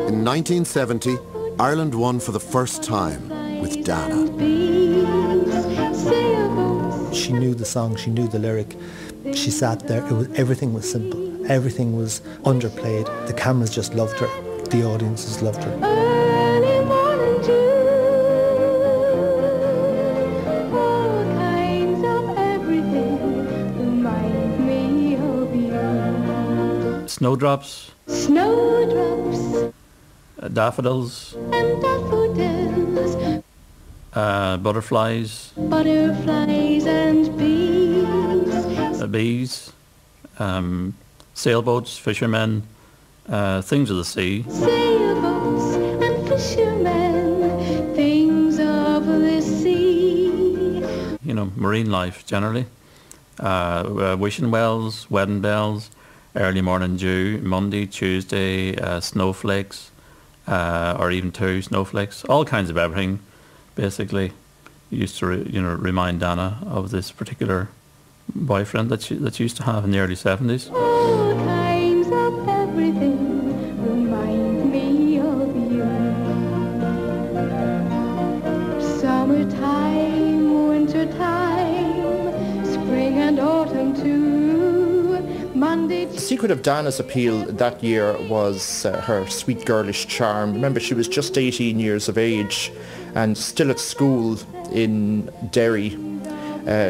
In 1970, Ireland won for the first time with Dana. She knew the song, she knew the lyric. She sat there, everything was simple. Everything was underplayed. The cameras just loved her. The audiences loved her. Snowdrops. Snowdrops. Daffodils. And daffodils. Butterflies. Butterflies and bees. Bees. Sailboats, fishermen, things of the sea. Sailboats and fishermen, things of the sea. You know, marine life generally. Wishing wells, wedding bells, early morning dew, Monday, Tuesday, snowflakes, or even 2 snowflakes, all kinds of everything, basically. Used to, remind Dana of this particular boyfriend that she used to have in the early 70s. All kinds of everything remind me of you. Summertime, wintertime, spring and autumn too. Monday. The secret of Dana's appeal that year was her sweet girlish charm. Remember, she was just 18 years of age and still at school in Derry.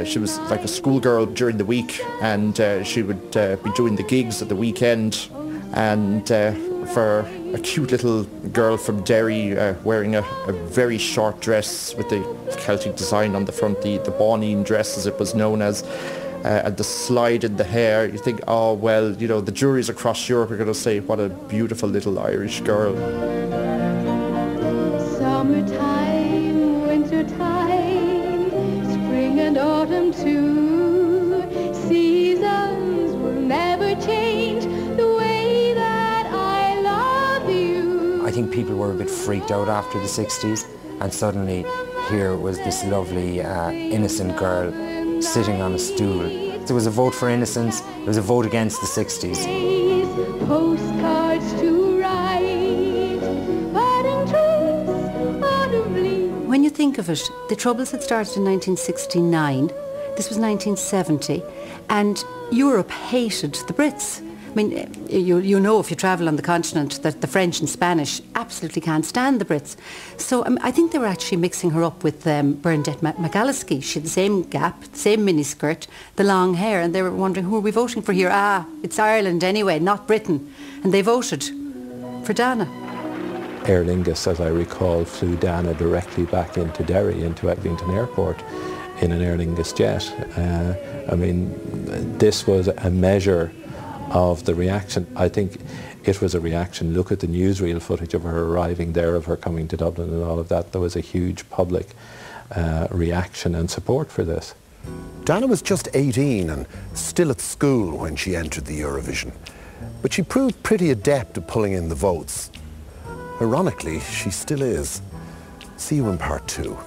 She was like a schoolgirl during the week, and she would be doing the gigs at the weekend. And for a cute little girl from Derry wearing a very short dress with the Celtic design on the front, the Bawneen dress as it was known as, and the slide in the hair, you think, oh well, the juries across Europe are going to say what a beautiful little Irish girl. Summertime, wintertime, spring and autumn too. Seasons will never change the way that I love you. I think people were a bit freaked out after the 60s, and suddenly here was this lovely innocent girl sitting on a stool. There was a vote for innocence, there was a vote against the 60s. Postcards to write, wedding trees, autumn leaves. When you think of it, the Troubles had started in 1969, this was 1970, and Europe hated the Brits. I mean, you know if you travel on the continent that the French and Spanish absolutely can't stand the Brits. So I think they were actually mixing her up with Bernadette McAlliskey. She had the same gap, the same miniskirt, the long hair, and they were wondering, who are we voting for here? Ah, it's Ireland anyway, not Britain. And they voted for Dana. Aer Lingus, as I recall, flew Dana directly back into Derry, into Eglinton Airport, in an Aer Lingus jet. I mean, this was a measure of the reaction. I think it was a reaction. Look at the newsreel footage of her arriving there, of her coming to Dublin and all of that. There was a huge public reaction and support for this. Dana was just 18 and still at school when she entered the Eurovision, but she proved pretty adept at pulling in the votes. Ironically, she still is. See you in part 2.